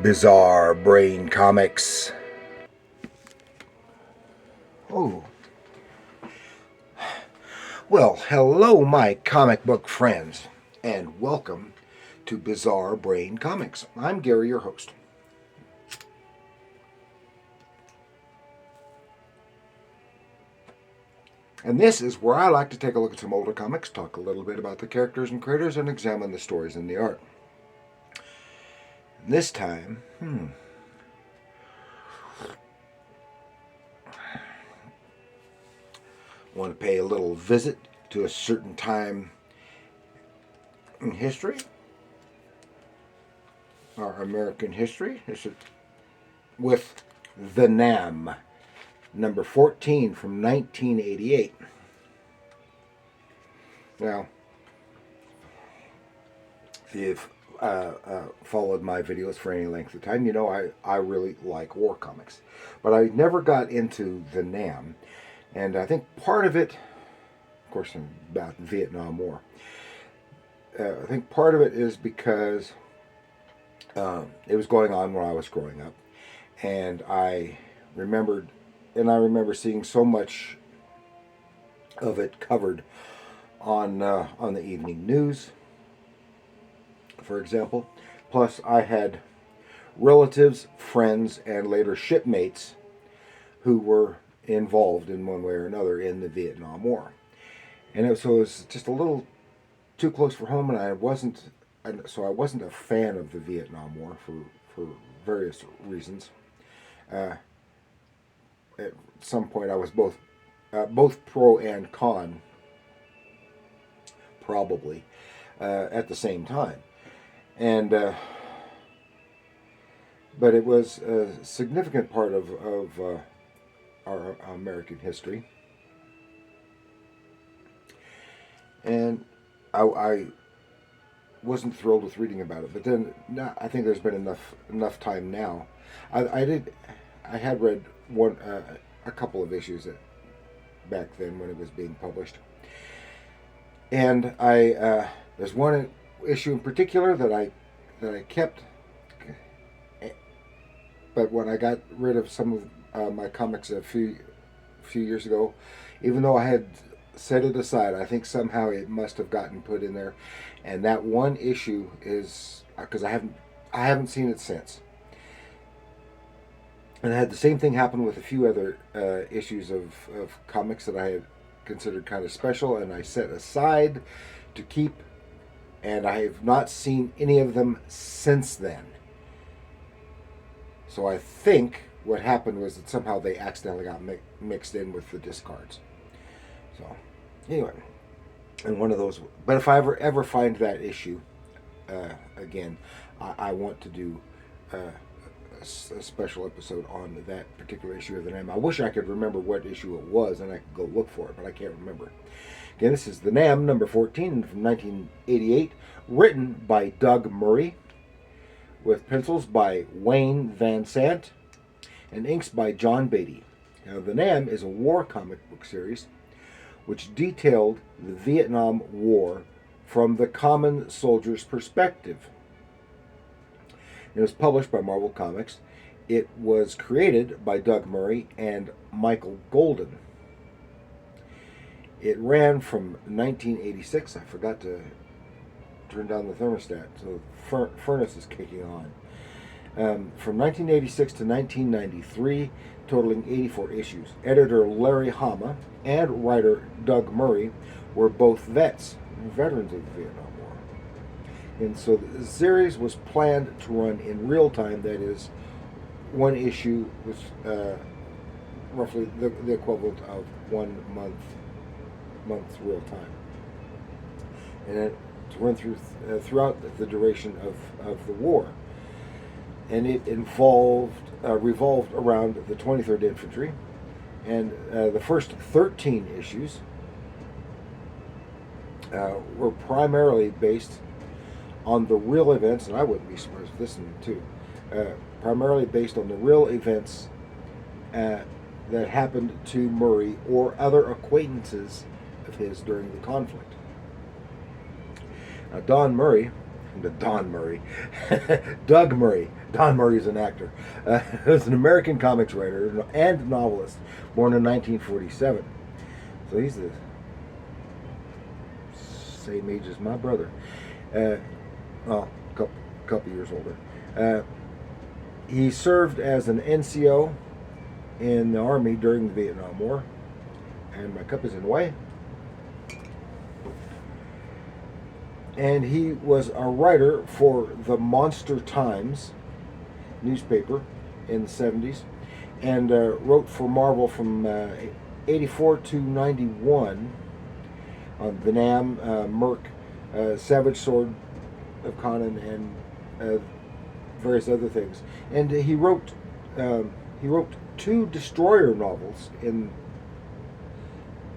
Bizarre Brain Comics. Oh. Well, hello, my comic book friends, and welcome to Bizarre Brain Comics. I'm Gary, your host. And this is where I like to take a look at some older comics, talk a little bit about the characters and creators, and examine the stories and the art. And this time, I want to pay a little visit to a certain time in history, our American history, with The Nam, number 14 from 1988. Now, if you've followed my videos for any length of time, you know I really like war comics. But I never got into The Nam, and I think part of it, of course, about the Vietnam War, I think part of it is because it was going on when I was growing up, and I remember seeing so much of it covered on the evening news, for example. Plus, I had relatives, friends, and later shipmates who were involved in one way or another in the Vietnam War, and it was just a little too close for home, and I wasn't a fan of the Vietnam War for various reasons. At some point, I was both pro and con, probably at the same time, and but it was a significant part of our American history, and I wasn't thrilled with reading about it. But then I think there's been enough time now. I had read a couple of issues back then when it was being published, and there's one issue in particular that I kept. But when I got rid of some of my comics a few years ago, even though I had set it aside, I think somehow it must have gotten put in there, and that one issue is because I haven't seen it since. And I had the same thing happen with a few other issues of comics that I had considered kind of special, and I set aside to keep, and I have not seen any of them since then. So I think what happened was that somehow they accidentally got mixed in with the discards. So, anyway, and one of those. But if I ever find that issue again, I want to do a special episode on that particular issue of The Nam. I wish I could remember what issue it was, and I could go look for it, but I can't remember. Again, this is The Nam, number 14 from 1988, written by Doug Murray, with pencils by Wayne Vansant, and inks by John Beatty. Now, The Nam is a war comic book series which detailed the Vietnam War from the common soldier's perspective. It was published by Marvel Comics. It was created by Doug Murray and Michael Golden. It ran from 1986. I forgot to turn down the thermostat, so the furnace is kicking on. From 1986 to 1993, totaling 84 issues. Editor Larry Hama and writer Doug Murray were both veterans of the Vietnam War. And so the series was planned to run in real time, that is, one issue was roughly the equivalent of 1 month's real time. And then to run throughout the duration of the war. And it revolved around the 23rd Infantry, and the first 13 issues were primarily based on the real events, and I wouldn't be surprised if this one too, primarily based on the real events that happened to Murray or other acquaintances of his during the conflict. Don Murray to Don Murray. Doug Murray. Don Murray is an actor. Is an American comics writer and novelist, born in 1947. So he's the same age as my brother. Well, couple years older. He served as an NCO in the Army during the Vietnam War. And my cup is in the way. And he was a writer for the Monster Times newspaper in the 70s, and wrote for Marvel from 84 to 91 on the Nam, Merc, Savage Sword of Conan, and various other things. And he wrote 2 Destroyer novels in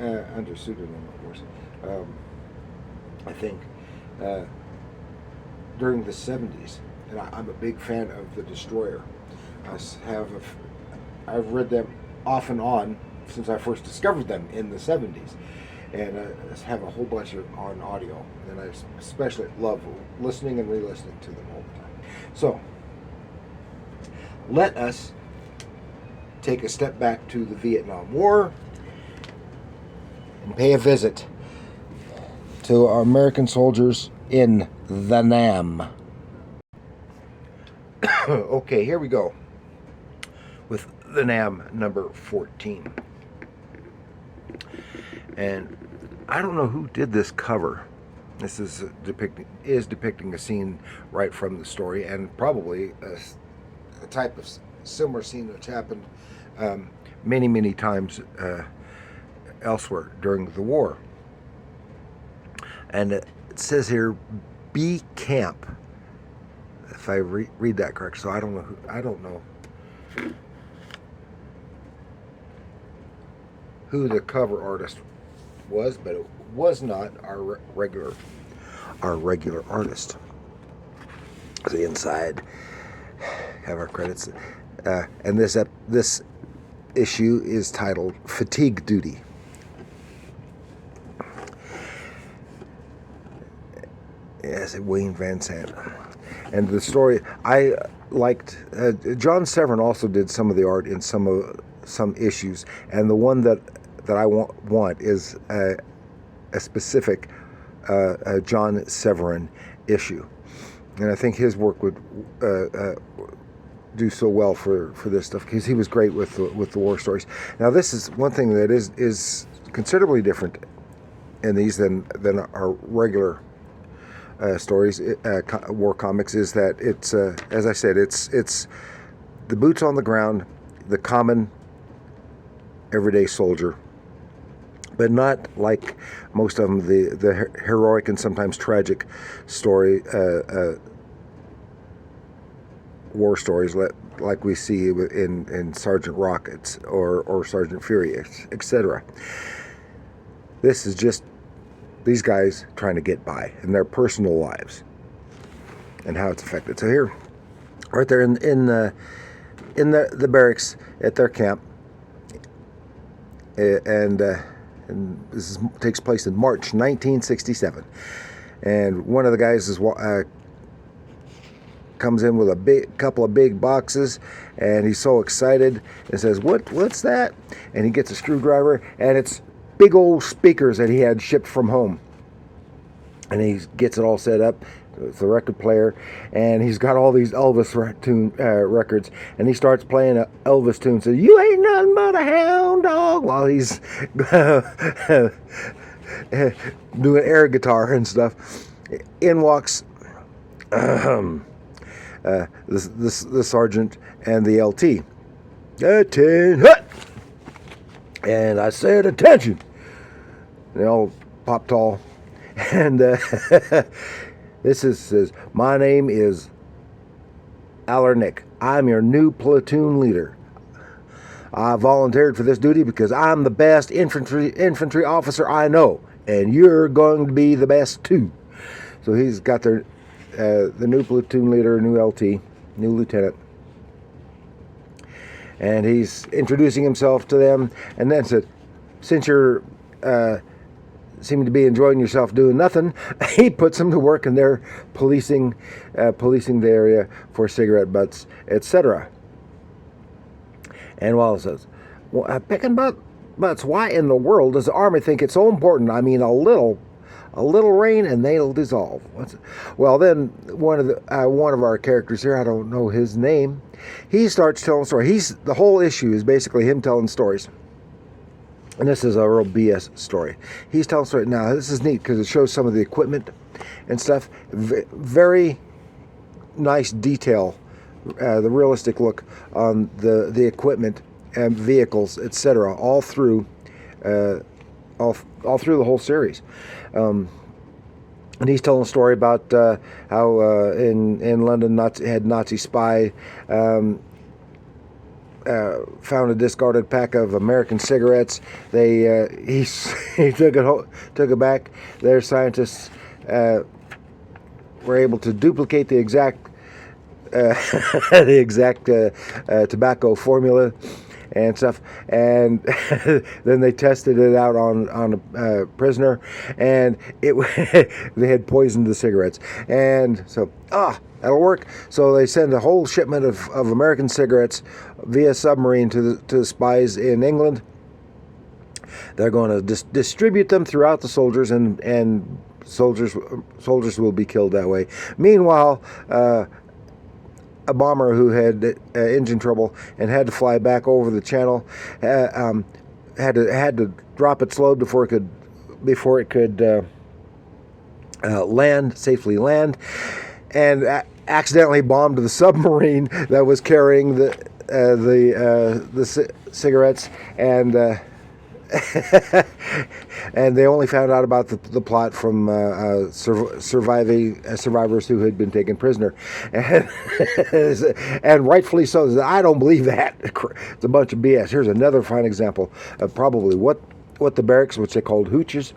under pseudonym, of course. I think. During the 70s, and I'm a big fan of the Destroyer. I've read them off and on since I first discovered them in the 70s, and I have a whole bunch on audio, and I especially love listening and re-listening to them all the time. So let us take a step back to the Vietnam War and pay a visit to our American soldiers in the Nam. Okay, here we go with the Nam number 14. And I don't know who did this cover. This is depicting a scene right from the story, and probably a type of similar scene which happened many times elsewhere during the war. And it says here, B Camp, if I read that correct. So I don't know who the cover artist was, but it was not our regular artist. So inside have our credits, and this issue is titled Fatigue Duty. Yes, Wayne Vansant. And the story I liked. John Severin also did some of the art in some issues, and the one that I want is a specific John Severin issue, and I think his work would do so well for this stuff, because he was great with the war stories. Now, this is one thing that is considerably different in these than our regular stories, war comics, is that it's as I said, it's the boots on the ground, the common everyday soldier, but not like most of them the heroic and sometimes tragic story war stories like we see in Sergeant Rockets or Sergeant Fury, etc. This is just these guys trying to get by in their personal lives and how it's affected. So here, right there in the barracks at their camp, and this takes place in March 1967. And one of the guys comes in with a couple of big boxes, and he's so excited and says, "What's that?" And he gets a screwdriver, and it's big old speakers that he had shipped from home, and he gets it all set up. It's a record player, and he's got all these Elvis records, and he starts playing an Elvis tune. Says, "You ain't nothing but a hound dog," while he's doing air guitar and stuff. In walks the sergeant and the LT. Attention! And I said, "Attention!" They all pop tall. And this says, "My name is Allernick. I'm your new platoon leader. I volunteered for this duty because I'm the best infantry officer I know, and you're going to be the best too." So he's got the new platoon leader, new LT, new lieutenant, and he's introducing himself to them, and then said, "Since you're seeming to be enjoying yourself doing nothing, he puts them to work, and they're policing the area for cigarette butts, etc. And Wallace says, well, picking butts, why in the world does the Army think it's so important? I mean, a little rain and they'll dissolve. Well, then one of our characters here, I don't know his name, he starts telling a story. The whole issue is basically him telling stories. And this is a real BS story. He's telling a story. Now, this is neat because it shows some of the equipment and stuff. Very nice detail, the realistic look on the equipment and vehicles, etc., all through the whole series. And he's telling a story about how in London Nazi spy found a discarded pack of American cigarettes. He took it back. Their scientists were able to duplicate the exact tobacco formula and stuff, and then they tested it out on a prisoner, and they had poisoned the cigarettes, and so that'll work. So they send a whole shipment of American cigarettes via submarine to the spies in England. They're going to distribute them throughout the soldiers, and soldiers will be killed that way. Meanwhile, a bomber who had engine trouble and had to fly back over the channel had to drop its load before it could safely land, and accidentally bombed the submarine that was carrying the cigarettes, and and they only found out about the plot from survivors who had been taken prisoner, and rightfully so. I don't believe that. It's a bunch of BS. Here's another fine example of probably what the barracks, which they called hooches,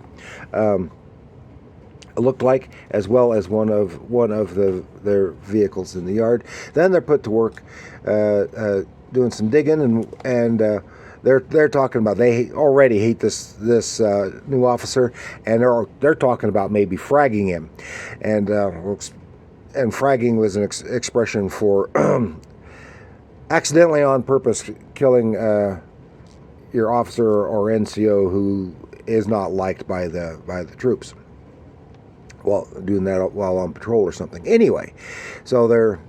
looked like, as well as one of their vehicles in the yard. Then they're put to work doing some digging, and they're talking about they already hate this new officer, and they're talking about maybe fragging him, and fragging was an expression for accidentally on purpose killing your officer or NCO who is not liked by the troops. Well, doing that while on patrol or something. Anyway, so they're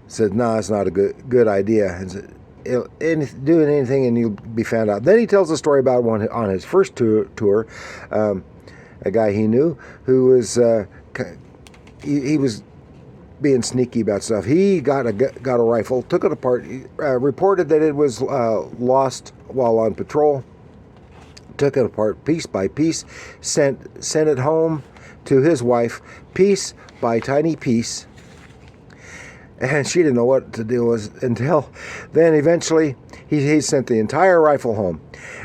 said, no, it's not a good idea. And doing anything and you'll be found out. Then he tells a story about one on his first tour, a guy he knew who was he was being sneaky about stuff. He got a rifle, took it apart, reported that it was lost while on patrol, took it apart piece by piece, sent it home to his wife, piece by tiny piece. And she didn't know what to do until then eventually he sent the entire rifle home.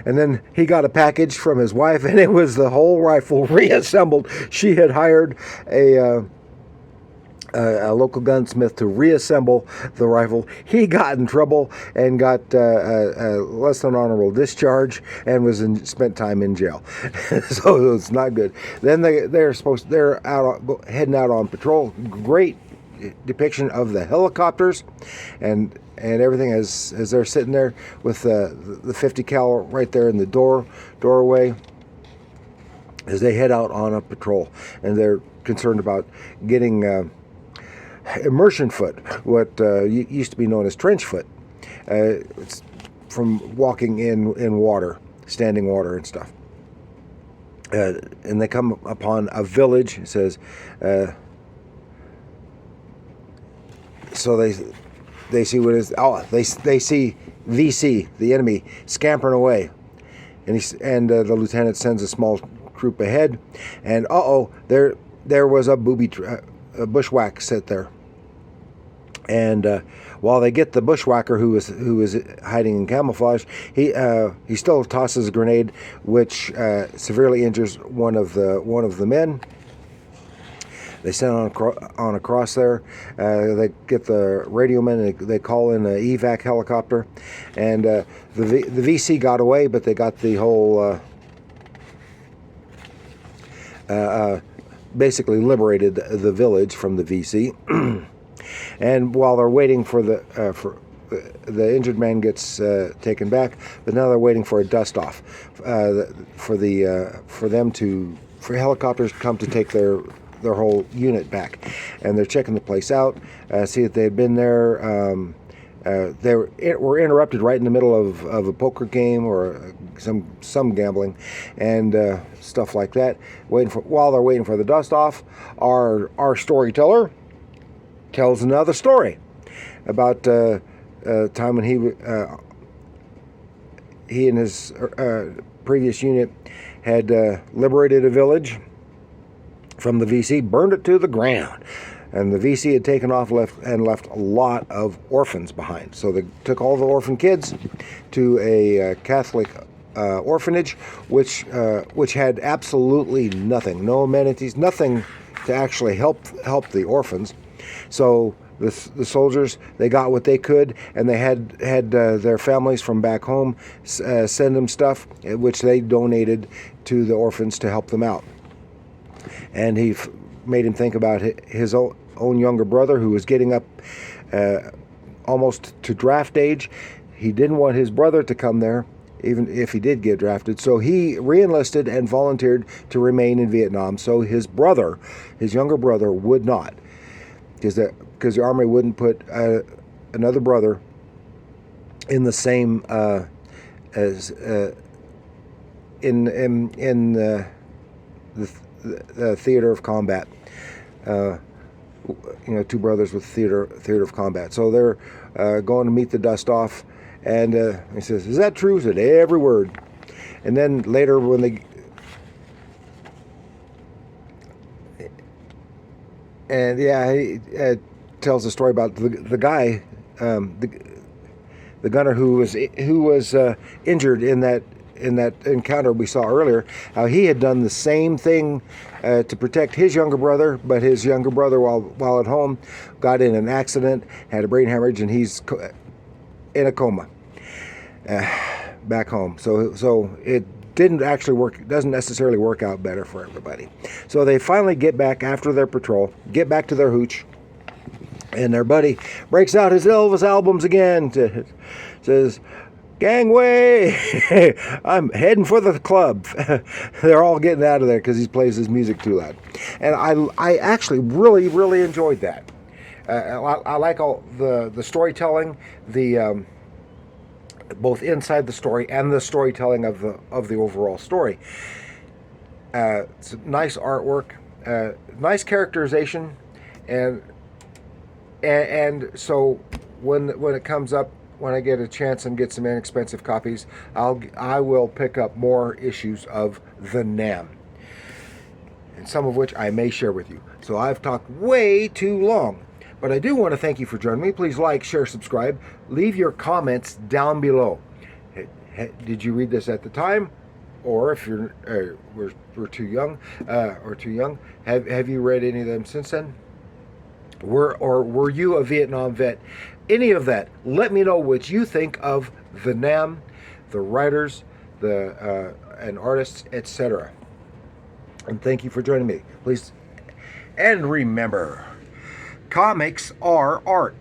And then he got a package from his wife, and it was the whole rifle reassembled. She had hired a local gunsmith to reassemble the rifle. He got in trouble and got a less than honorable discharge and spent time in jail. So it's not good. Then they're heading out on patrol. Great depiction of the helicopters and everything as they're sitting there with the 50 cal right there in the doorway as they head out on a patrol, and they're concerned about getting immersion foot, what used to be known as trench foot. It's from walking in water, standing water and stuff. And they come upon a village. It says so they see what is they see VC, the enemy, scampering away, and the lieutenant sends a small troop ahead, and there was a a bushwhack set there, and while they get the bushwhacker who was hiding in camouflage, he still tosses a grenade which severely injures one of the men. They send on across there. They get the radio men, and they call in an evac helicopter, and the VC got away, but they got the whole basically liberated the village from the VC. And while they're waiting for the injured man gets taken back, but now they're waiting for a dust off for helicopters to come to take their whole unit back, and they're checking the place out, see that they had been there. They were interrupted right in the middle of a poker game or some gambling and stuff like that. While they're waiting for the dust off, our storyteller tells another story about a time when he and his previous unit had liberated a village from the VC, burned it to the ground. And the VC had taken off and left a lot of orphans behind. So they took all the orphan kids to a Catholic orphanage, which had absolutely nothing, no amenities, nothing to actually help the orphans. So the soldiers, they got what they could, and they had their families from back home send them stuff, which they donated to the orphans to help them out. And he made him think about his own younger brother, who was getting up almost to draft age. He didn't want his brother to come there, even if he did get drafted. So he re-enlisted and volunteered to remain in Vietnam. So his younger brother, would not, because the Army wouldn't put another brother in the same as in the theater of combat. Two brothers with theater of combat. So they're going to meet the dust off, and he says, "Is that true?" He said, "Every word." And then later, when they he tells a story about the guy, the gunner who was injured in that encounter we saw earlier, how he had done the same thing to protect his younger brother, but his younger brother, while at home, got in an accident, had a brain hemorrhage, and he's in a coma back home. So it didn't actually work. It doesn't necessarily work out better for everybody. So they finally get back after their patrol, get back to their hooch, and their buddy breaks out his Elvis albums again. Says, "Gangway, I'm heading for the club." They're all getting out of there because he plays his music too loud. And I actually really, really enjoyed that. I like all the storytelling, both inside the story and the storytelling of the overall story. It's nice artwork, nice characterization, and so when it comes up, when I get a chance and get some inexpensive copies, I will pick up more issues of the Nam, and some of which I may share with you. So I've talked way too long, but I do want to thank you for joining me. Please like, share, subscribe, leave your comments down below. Did you read this at the time, or if you're we're too young or too young, have you read any of them since then? Were you a Vietnam vet? Any of that, let me know what you think of the Nam, the writers, and artists, etc. And thank you for joining me. Please, and remember, comics are art.